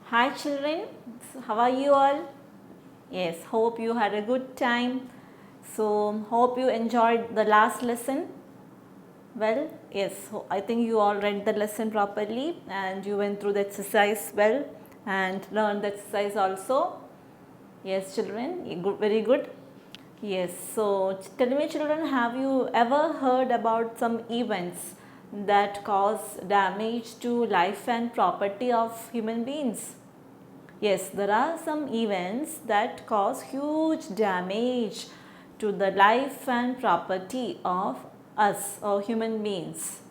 Hi children, how are you all? Yes, hope you had a good time. So, hope you enjoyed the last lesson. Well, yes, I think you all read the lesson properly and you went through the exercise well and learned the exercise also. Yes, children, very good. Yes, so tell me children, have you ever heard about some events that cause damage to life and property of human beings? Yes, there are some events that cause huge damage to the life and property of us or human beings.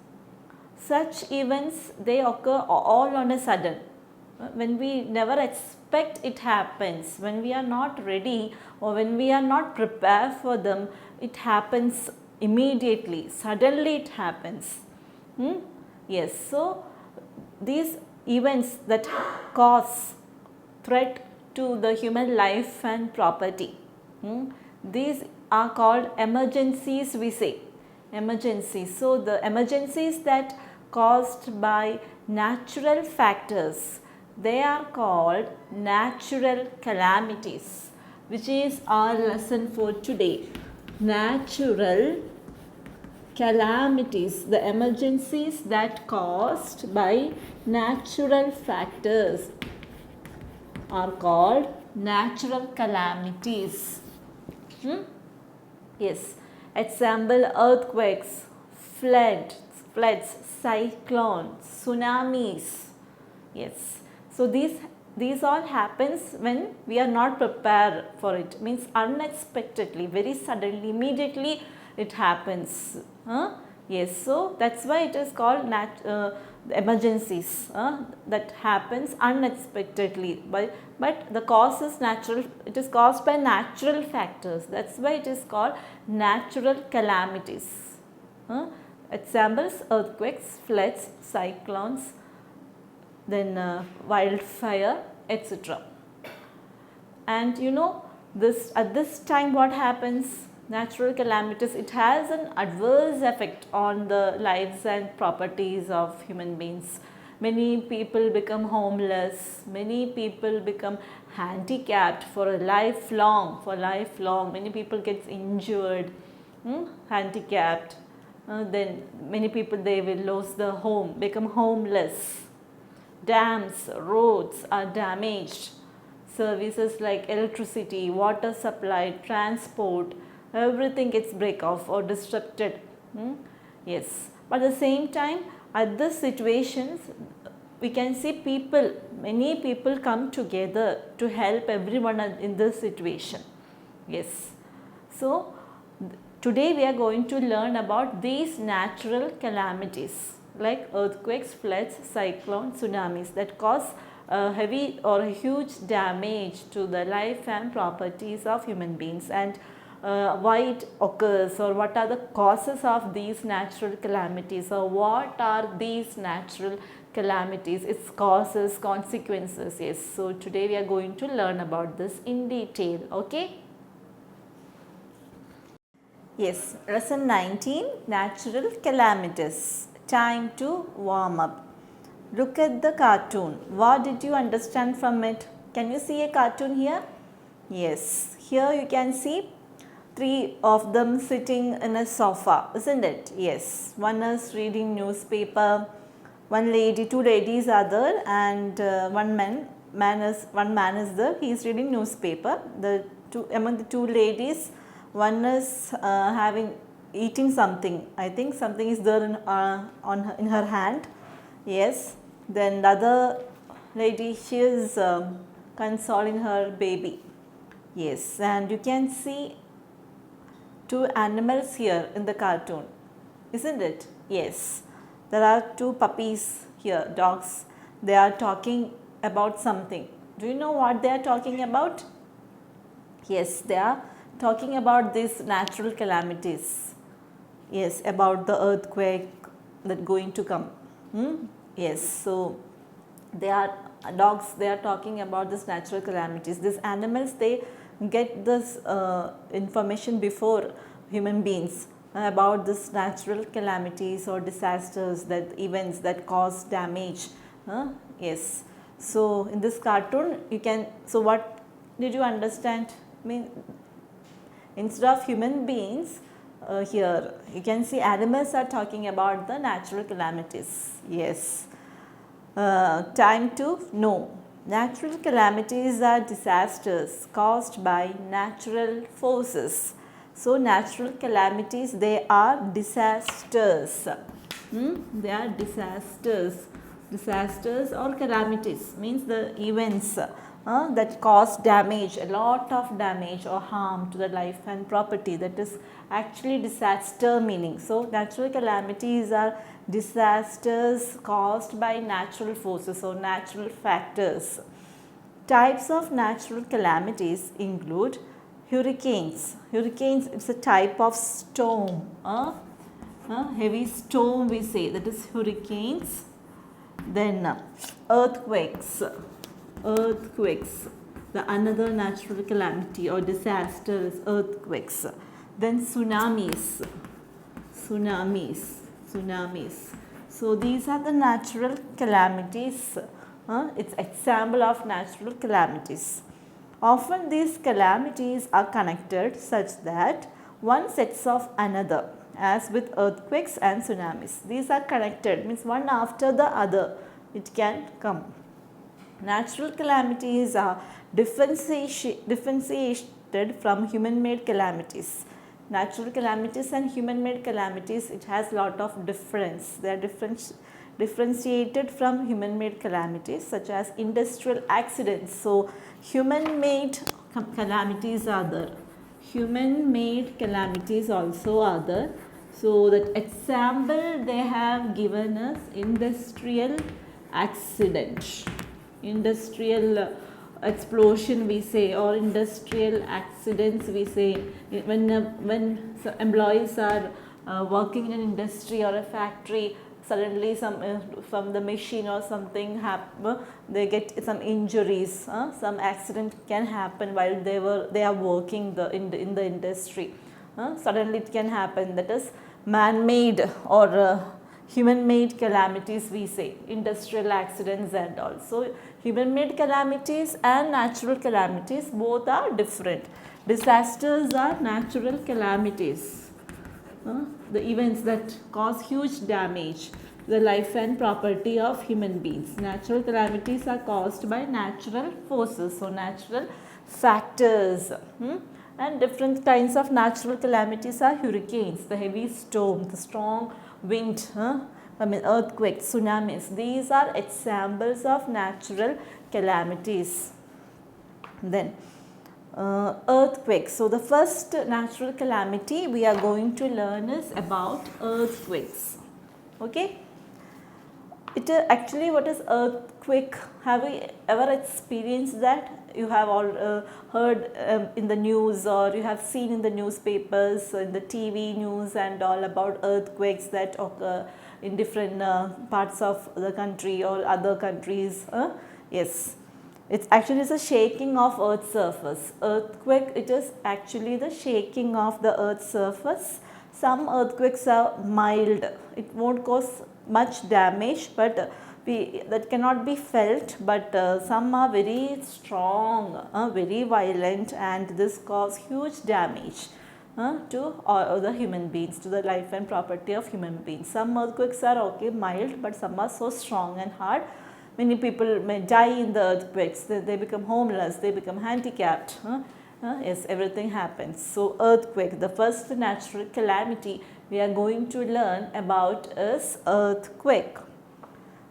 Such events they occur all on a sudden. When we never expect it happens, when we are not ready or when we are not prepared for them, it happens immediately, suddenly it happens. Yes, so these events that cause threat to the human life and property. These are called emergencies, we say. Emergencies. So, the emergencies that caused by natural factors, they are called natural calamities, which is our lesson for today. Natural calamities, the emergencies that caused by natural factors are called natural calamities. Yes, example earthquakes, floods, cyclones, tsunamis. Yes, so these all happens when we are not prepared for it. Means unexpectedly, very suddenly, immediately it happens. Yes, so that's why it is called emergencies that happens unexpectedly. But the cause is natural. It is caused by natural factors. That's why it is called natural calamities. Examples: earthquakes, floods, cyclones, then wildfire, etc. And you know, this at this time what happens? Natural calamities, it has an adverse effect on the lives and properties of human beings. Many people become homeless, many people become handicapped for a lifelong. Many people get injured, handicapped. Then many people, they will lose the home, become homeless. Dams, roads are damaged. Services like electricity, water supply, transport, everything gets break off or disrupted. Yes, but at the same time, at this situations, we can see many people come together to help everyone in this situation. Yes, so today we are going to learn about these natural calamities like earthquakes, floods, cyclones, tsunamis that cause heavy or huge damage to the life and properties of human beings, and why it occurs, or what are the causes of these natural calamities, or what are these natural calamities, its causes, consequences. Yes, so today we are going to learn about this in detail. Okay. Yes, lesson 19, natural calamities. Time to warm up. Look at the cartoon. What did you understand from it? Can you see a cartoon here? Yes, here you can see three of them sitting in a sofa, isn't it? Yes, one is reading newspaper, two ladies are there, and one man is there. He is reading newspaper. Among the two ladies, one is eating something. I think something is there in her hand. Yes. Then the other lady, she is consoling her baby. Yes, and you can see two animals here in the cartoon, isn't it? Yes, there are two puppies here, dogs. They are talking about something. Do you know what they are talking about? Yes, they are talking about these natural calamities. Yes, about the earthquake that going to come. Yes, so they are dogs, they are talking about this natural calamities. These animals, they get this information before human beings about this natural calamities or disasters, that events that cause damage. Yes, So in this cartoon you can, so what did you understand? I mean, instead of human beings, here you can see animals are talking about the natural calamities. Yes. Time to know. Natural calamities are disasters caused by natural forces. So natural calamities, they are disasters. They are disasters. Disasters or calamities means the events that cause damage, a lot of damage or harm to the life and property. That is actually disaster meaning. So natural calamities are disasters caused by natural forces or natural factors. Types of natural calamities include hurricanes. Hurricanes, it's a type of storm. Heavy storm we say, that is hurricanes. Then earthquakes. Earthquakes, the another natural calamity or disaster is earthquakes. Then tsunamis. So these are the natural calamities. It's example of natural calamities. Often these calamities are connected such that one sets off another, as with earthquakes and tsunamis. These are connected, means one after the other it can come. Natural calamities are differentiated from human-made calamities. Natural calamities and human-made calamities, it has lot of difference. They are differentiated from human-made calamities such as industrial accidents. So human-made calamities are there. Human-made calamities also are there. So that example they have given us industrial accident. Industrial explosion we say, or industrial accidents we say. When employees are working in an industry or a factory, suddenly from the machine or something happen, they get some injuries. Some accident can happen while they are working in the industry. Suddenly it can happen. That is man-made or human-made calamities we say, industrial accidents and all. So human-made calamities and natural calamities both are different. Disasters are natural calamities, the events that cause huge damage to the life and property of human beings. Natural calamities are caused by natural forces, so natural factors. And different kinds of natural calamities are hurricanes, the heavy storm, the strong wind, earthquakes, tsunamis. These are examples of natural calamities. Then earthquakes. So the first natural calamity we are going to learn is about earthquakes. Okay. It actually, what is earthquake? Have you ever experienced that? You have all heard in the news, or you have seen in the newspapers, in the TV news and all about earthquakes that occur in different parts of the country or other countries. Yes, it's actually a shaking of earth's surface. Earthquake, it is actually the shaking of the earth's surface. Some earthquakes are mild. It won't cause much damage, but that cannot be felt, but some are very strong, very violent, and this cause huge damage to all the human beings, to the life and property of human beings. Some earthquakes are okay, mild, but some are so strong and hard. Many people may die in the earthquakes. They become homeless, they become handicapped. Yes, everything happens. So earthquake, the first natural calamity we are going to learn about is earthquake.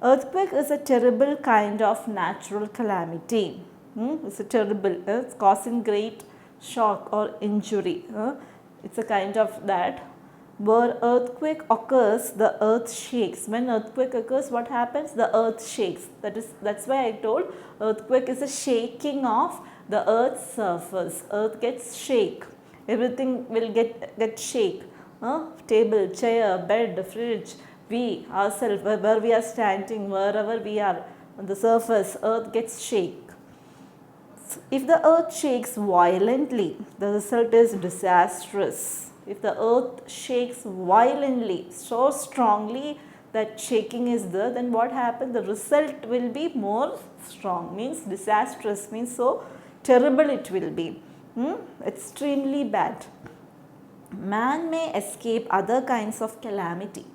Earthquake is a terrible kind of natural calamity. It's a terrible, it's causing great shock or injury. It's a kind of that. Where earthquake occurs, the earth shakes. When earthquake occurs, what happens? The earth shakes. That's why I told earthquake is a shaking of the earth's surface. Earth gets shake. Everything will get shake. Table, chair, bed, fridge, we ourselves, where we are standing, wherever we are on the surface, earth gets shake. If the earth shakes violently, the result is disastrous. If the earth shakes violently, so strongly, that shaking is there, then what happens? The result will be more strong, means disastrous, means so terrible it will be, extremely bad. Man may escape other kinds of calamity,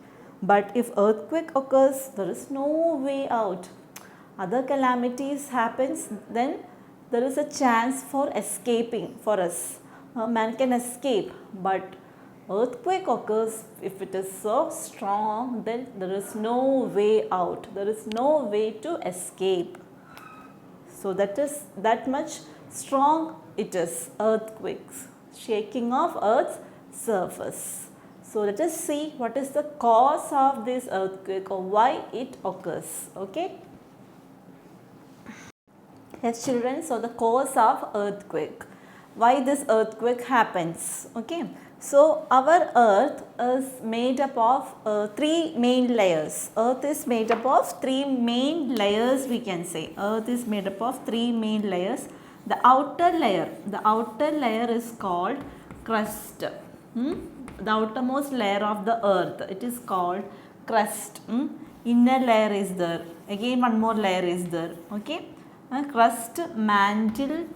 but if earthquake occurs, there is no way out. Other calamities happens, then there is a chance for escaping for us. Man can escape, but earthquake occurs, if it is so strong, then there is no way out. There is no way to escape. So that is that much strong it is, earthquakes, shaking of earth's surface. So let us see what is the cause of this earthquake or why it occurs. Okay. Yes, children, so the cause of earthquake. Why this earthquake happens? Okay. So our earth is made up of three main layers. Earth is made up of three main layers, we can say. Earth is made up of three main layers. The outer layer is called crust. The outermost layer of the earth, it is called crust. Inner layer is there. Again one more layer is there. Okay. Crust, mantle,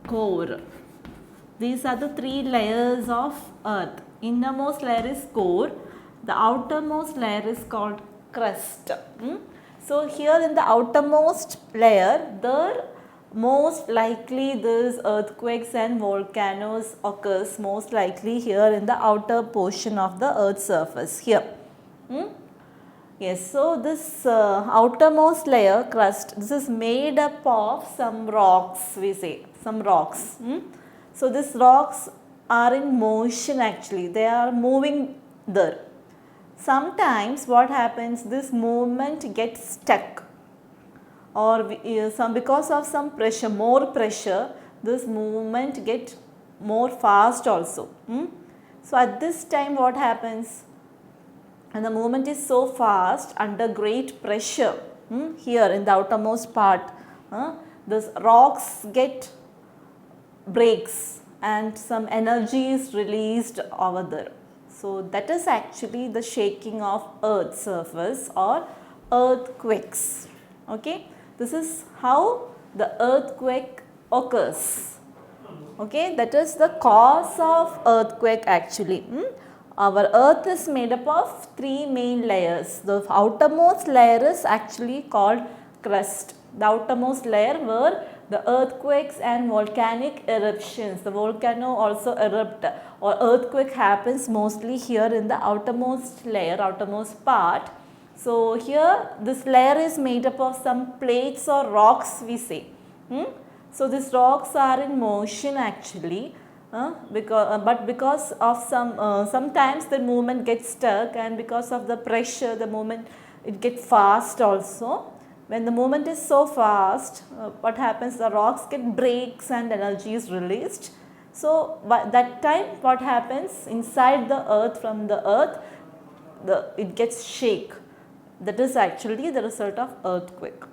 core. These are the three layers of earth. Innermost layer is core. The outermost layer is called crust. So here in the outermost layer, there most likely these earthquakes and volcanoes occurs most likely here in the outer portion of the earth's surface here. Yes, so this outermost layer crust, this is made up of some rocks, we say, some rocks. So these rocks are in motion actually, they are moving there. Sometimes what happens, this movement gets stuck, or because of some pressure, more pressure, this movement gets more fast also. So at this time what happens, and the movement is so fast under great pressure, here in the outermost part, these rocks get breaks and some energy is released over there. So that is actually the shaking of earth's surface or earthquakes. Okay, this is how the earthquake occurs. Okay, that is the cause of earthquake actually. Our earth is made up of three main layers. The outermost layer is actually called crust. The outermost layer where the earthquakes and volcanic eruptions, the volcano also erupt or earthquake happens mostly here in the outermost layer, outermost part. So here this layer is made up of some plates or rocks, we say. So these rocks are in motion actually. But because of sometimes the movement gets stuck, and because of the pressure the movement it gets fast also. When the movement is so fast, what happens, the rocks get breaks and energy is released. So by that time what happens, inside the earth, from the earth, it gets shake. That is actually the result of earthquake.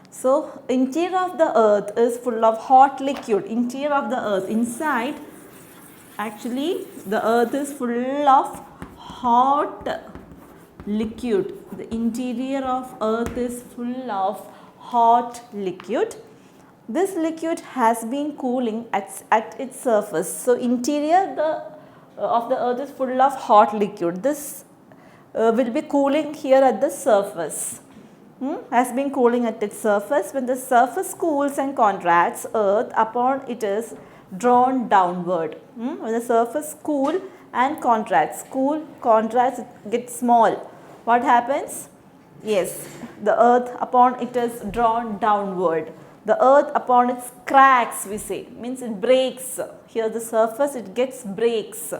So interior of the earth is full of hot liquid. Interior of the earth, inside actually the earth is full of hot liquid. The interior of earth is full of hot liquid. This liquid has been cooling at its surface. So interior of the earth is full of hot liquid. This will be cooling here at the surface. Has been cooling at its surface. When the surface cools and contracts, earth upon it is drawn downward. When the surface cool and contracts, it gets small. What happens? Yes, the earth upon it is drawn downward. The earth upon its cracks, we say, means it breaks. Here the surface it gets breaks.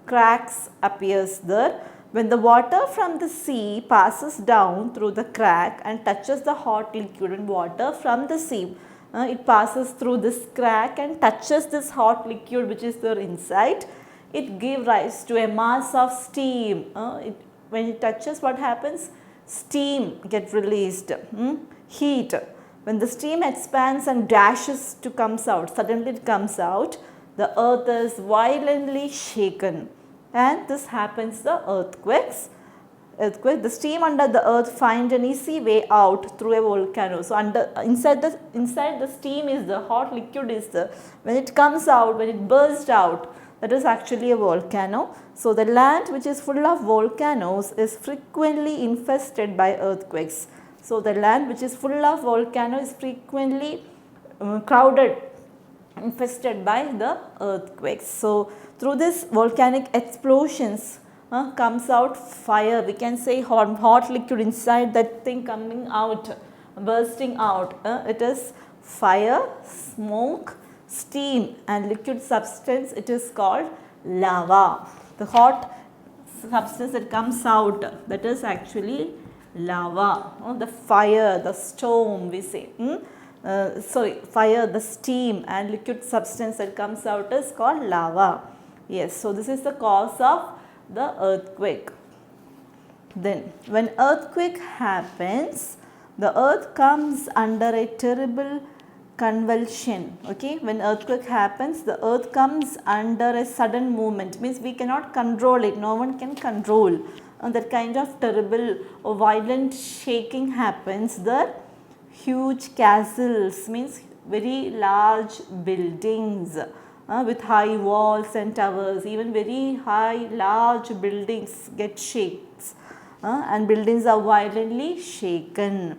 Cracks appears there. When the water from the sea passes down through the crack and touches the hot liquid and water from the sea, it passes through this crack and touches this hot liquid which is there inside. It gives rise to a mass of steam. When it touches, what happens? Steam gets released. Heat. When the steam expands and dashes to comes out, suddenly it comes out, the earth is violently shaken. And this happens the earthquakes. earthquake, the steam under the earth finds an easy way out through a volcano. So inside the steam is the hot liquid is the, when it comes out, when it bursts out, that is actually a volcano. So the land which is full of volcanoes is frequently infested by earthquakes. So the land which is full of volcanoes is frequently crowded, infested by the earthquakes. So through this volcanic explosions comes out fire. We can say hot liquid inside that thing coming out, bursting out. It is fire, smoke, steam and liquid substance. It is called lava. The hot substance that comes out, that is actually lava. The fire, the storm we say. Fire, the steam and liquid substance that comes out is called lava. Yes, so this is the cause of the earthquake. Then when earthquake happens, the earth comes under a terrible convulsion. Okay, when earthquake happens, the earth comes under a sudden movement, means we cannot control it, no one can control. That kind of terrible or violent shaking happens. The huge castles, means very large buildings with high walls and towers, even very high large buildings get shakes and buildings are violently shaken.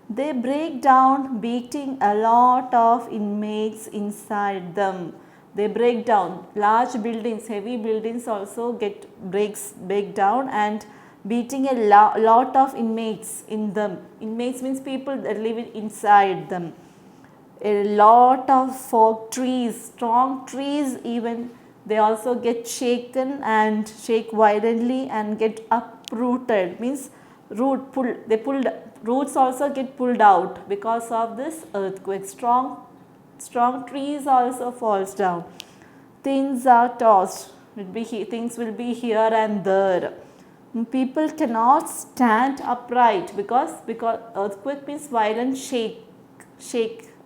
They break down, beating a lot of inmates inside them. They break down. Large buildings, heavy buildings also break down and beating a lot of inmates in them. Inmates means people that live inside them. A lot of fork trees, strong trees even, they also get shaken and shake violently and get uprooted, means roots also get pulled out because of this earthquake. Strong trees also falls down. Things are tossed, things will be here and there. People cannot stand upright because earthquake means violent shake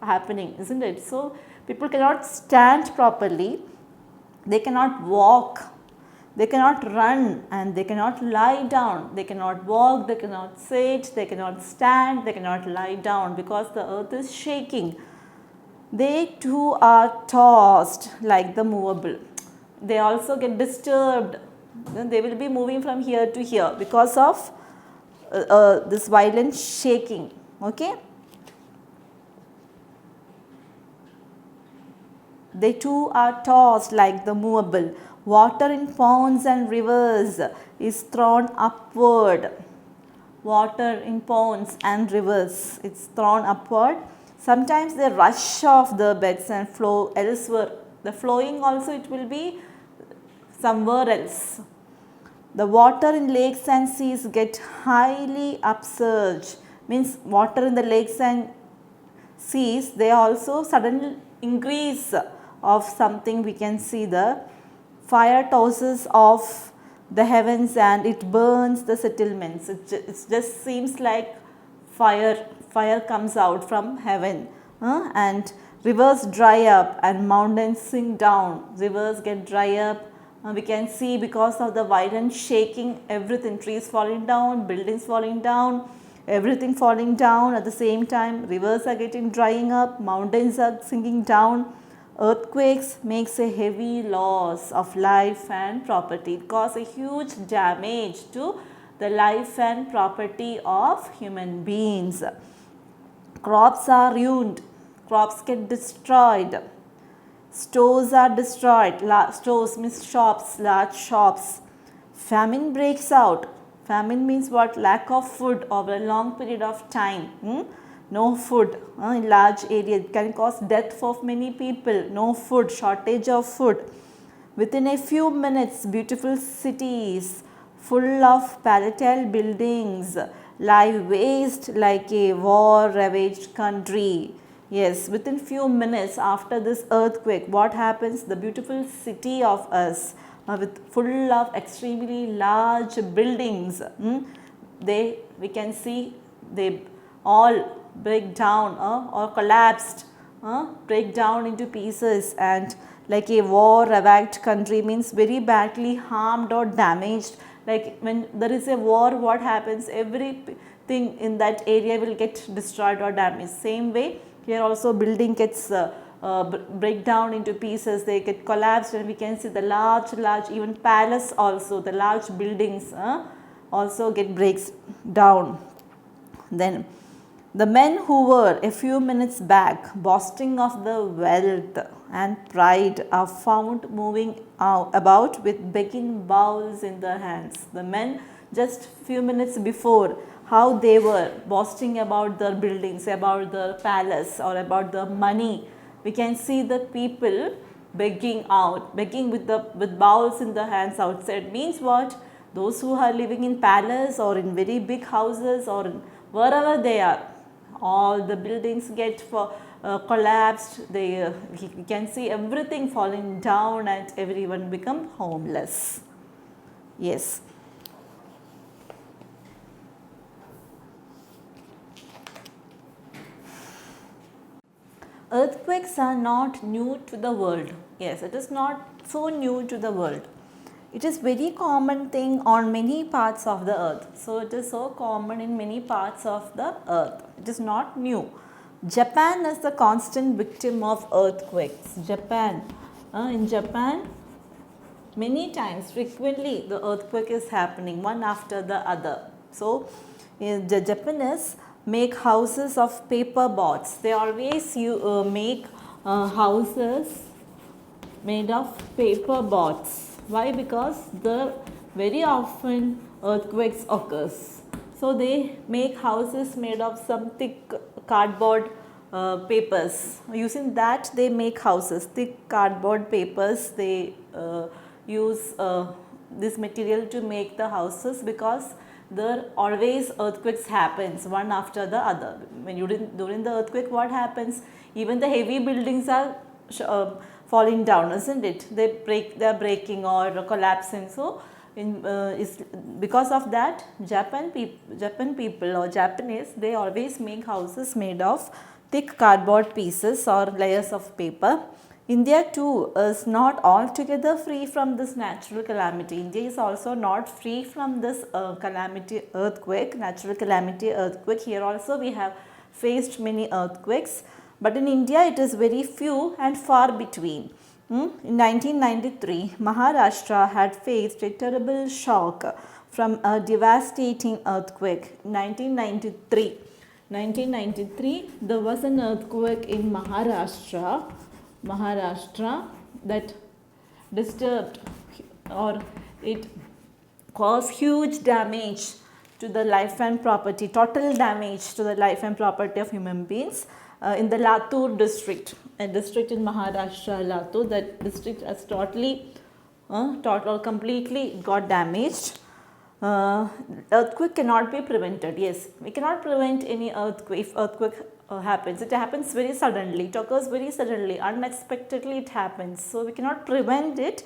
happening, isn't it? So people cannot stand properly, they cannot walk, they cannot run and they cannot lie down. They cannot walk, they cannot sit, they cannot stand, they cannot lie down because the earth is shaking. They too are tossed like the movable. They also get disturbed. They will be moving from here to here because of this violent shaking. Okay. They too are tossed like the movable. Water in ponds and rivers is thrown upward. Water in ponds and rivers, it's thrown upward. Sometimes they rush off the beds and flow elsewhere. The flowing also, it will be somewhere else. The water in lakes and seas get highly upsurged. Means water in the lakes and seas, they also suddenly increase of something. We can see the fire tosses off the heavens and it burns the settlements. It just seems like fire comes out from heaven. And rivers dry up and mountains sink down. Rivers get dry up. We can see because of the violent shaking, everything, trees falling down, buildings falling down, everything falling down at the same time. Rivers are getting drying up, mountains are sinking down. Earthquakes makes a heavy loss of life and property. It causes a huge damage to the life and property of human beings. Crops are ruined, crops get destroyed. Stores are destroyed. Stores means shops, large shops. Famine breaks out. Famine means what? Lack of food over a long period of time. No food in large areas. It can cause death of many people. No food, shortage of food. Within a few minutes, beautiful cities full of palatial buildings lie waste like a war-ravaged country. Yes, within few minutes after this earthquake, what happens? The beautiful city of us with full of extremely large buildings, we can see they all break down or collapsed, break down into pieces, and like a war-ravaged country means very badly harmed or damaged, Like when there is a war, what happens? Everything in that area will get destroyed or damaged. Same way here also building gets break down into pieces, they get collapsed, and we can see the large even palace also, the large buildings also get breaks down. Then the men who were a few minutes back boasting of the wealth and pride are found moving about with begging bowls in their hands. The men just few minutes before, how they were boasting about their buildings, about their palace or about the money. We can see the people begging with bowls in their hands outside. Means what? Those who are living in palace or in very big houses or wherever they are, all the buildings get collapsed. We can see everything falling down and everyone become homeless. Yes. Earthquakes are not new to the world. Yes, it is not so new to the world. It is very common thing on many parts of the earth. So it is so common in many parts of the earth. It is not new. Japan is the constant victim of earthquakes. In Japan, many times, frequently, the earthquake is happening one after the other. So the Japanese make houses of paper boards. They always make houses made of paper boards. Why? Because there very often earthquakes occurs. So they make houses made of some thick cardboard papers. Using that they make houses, thick cardboard papers. They use this material to make the houses, because there always earthquakes happens one after the other. When during the earthquake, what happens? Even the heavy buildings are falling down, isn't it? They are breaking or collapsing. So because of that, Japan people or Japanese, they always make houses made of thick cardboard pieces or layers of paper. India too is not altogether free from this natural calamity. India is also not free from this natural calamity earthquake. Here also we have faced many earthquakes, but in India it is very few and far between. In 1993, Maharashtra had faced a terrible shock from a devastating earthquake. 1993, there was an earthquake in Maharashtra that disturbed, or it caused huge damage to the life and property, total damage to the life and property of human beings in the Latur district, a district in Maharashtra, Latur. That district has completely got damaged. Earthquake cannot be prevented. Yes, we cannot prevent any earthquake. If earthquake happens, it happens very suddenly, it occurs very suddenly, unexpectedly it happens. So we cannot prevent it.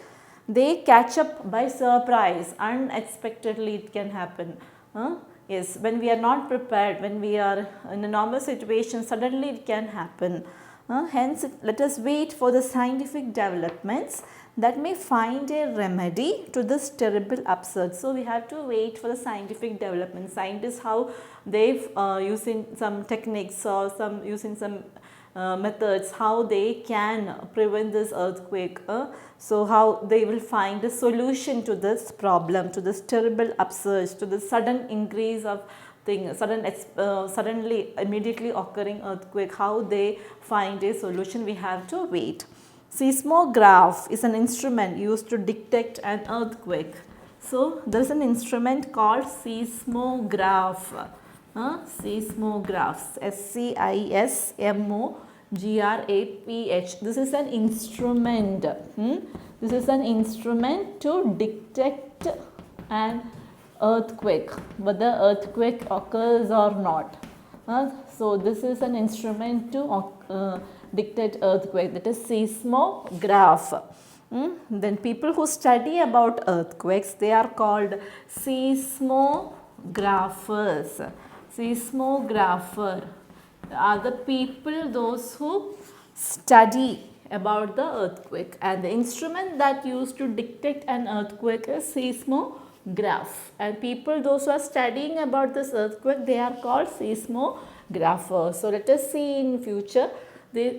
They catch up by surprise, unexpectedly it can happen. Yes, when we are not prepared, when we are in a normal situation, suddenly it can happen. Hence, let us wait for the scientific developments that may find a remedy to this terrible upsurge. So we have to wait for the scientific development. Scientists, how they've using some techniques or using some methods, how they can prevent this earthquake. So how they will find a solution to this problem, to this terrible upsurge, to the sudden increase of suddenly immediately occurring earthquake. How they find a solution, we have to wait. Seismograph is an instrument used to detect an earthquake. So there is an instrument called seismograph. Seismographs, SCISMOGRAPH. This is an instrument. This is an instrument to detect an earthquake, whether earthquake occurs or not. So this is an instrument to detect earthquake, that is seismograph. Then people who study about earthquakes, they are called seismographers. Seismographer are the people, those who study about the earthquake, and the instrument that used to detect an earthquake is seismograph. And people, those who are studying about this earthquake, they are called seismographers. So let us see in future,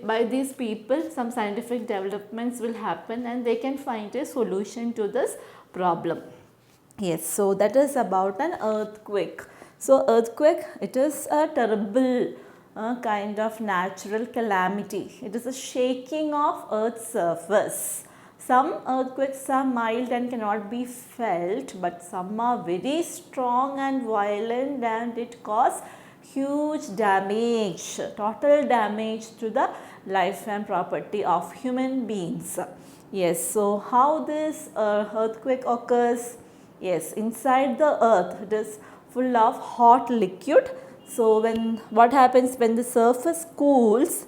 by these people some scientific developments will happen and they can find a solution to this problem. Yes, so that is about an earthquake. So earthquake, it is a terrible kind of natural calamity. It is a shaking of earth's surface. Some earthquakes are mild and cannot be felt, but some are very strong and violent and it causes huge damage, total damage to the life and property of human beings. Yes, so how this earthquake occurs? Yes, inside the earth it is full of hot liquid. So what happens when the surface cools,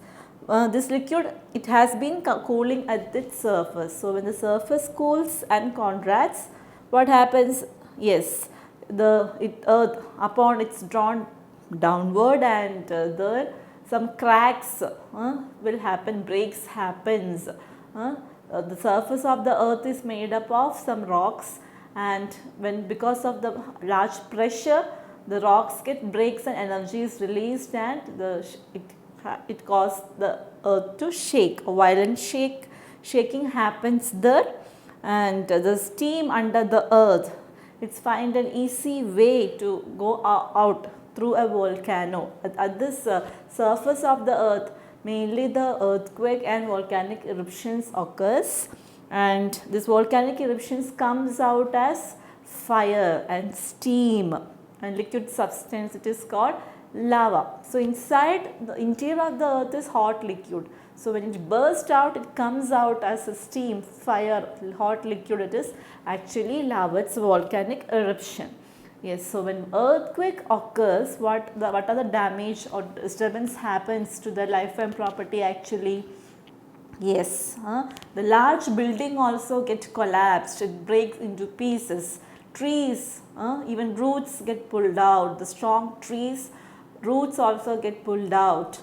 this liquid, it has been cooling at its surface. So when the surface cools and contracts, what happens? Yes, earth upon it's drawn downward and there some cracks will happen, breaks happens. The surface of the earth is made up of some rocks, and because of the large pressure, the rocks get breaks and energy is released and it causes the earth to shake. A violent shaking happens there, and the steam under the earth, it's find an easy way to go out through a volcano. At this surface of the earth, mainly the earthquake and volcanic eruptions occurs, and this volcanic eruptions comes out as fire and steam and liquid substance. It is called lava. So inside the interior of the earth is hot liquid. So when it bursts out, it comes out as a steam, fire, hot liquid. It is actually lava. It's a volcanic eruption. Yes, so when earthquake occurs, what are the damage or disturbance happens to the life and property actually? Yes, the large building also get collapsed, it breaks into pieces. Trees, even roots get pulled out. The strong trees, roots also get pulled out.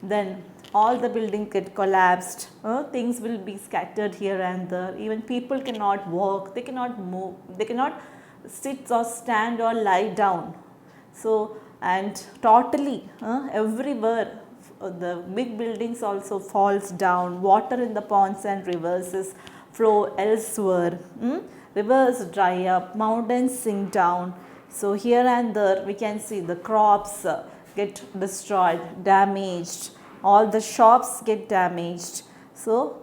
Then all the buildings get collapsed. Things will be scattered here and there. Even people cannot walk, they cannot move, they cannot sit or stand or lie down. So, and totally everywhere the big buildings also falls down. Water in the ponds and rivers flow elsewhere. Rivers dry up, mountains sink down. So here and there we can see the crops get destroyed, damaged, all the shops get damaged. So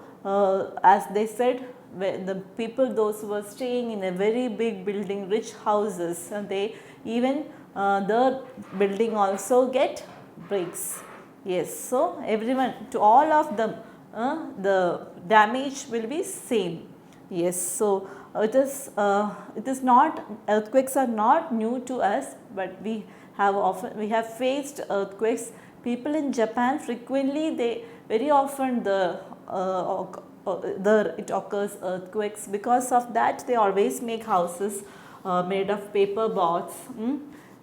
as they said, the people, those who were staying in a very big building, rich houses, and they even their building also get breaks. Yes, so everyone, to all of them, the damage will be same. Yes, so it is not, earthquakes are not new to us, but we have faced earthquakes. People in Japan frequently, very often there it occurs earthquakes. Because of that, they always make houses made of paper boards.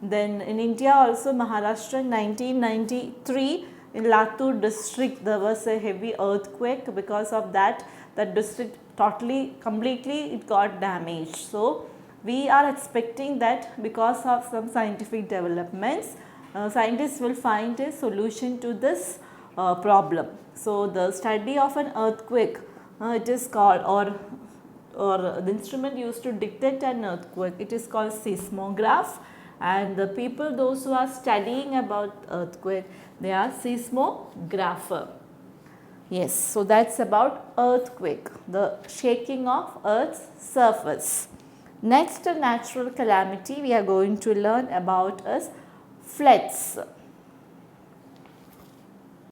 Then in India also, Maharashtra in 1993 in Latur district there was a heavy earthquake. Because of that, that district completely it got damaged. So we are expecting that because of some scientific developments, scientists will find a solution to this problem. So the study of an earthquake, it is called, or the instrument used to detect an earthquake, it is called seismograph. And the people, those who are studying about earthquake, they are seismographer. Yes, so that's about earthquake, the shaking of earth's surface. Next natural calamity we are going to learn about is floods.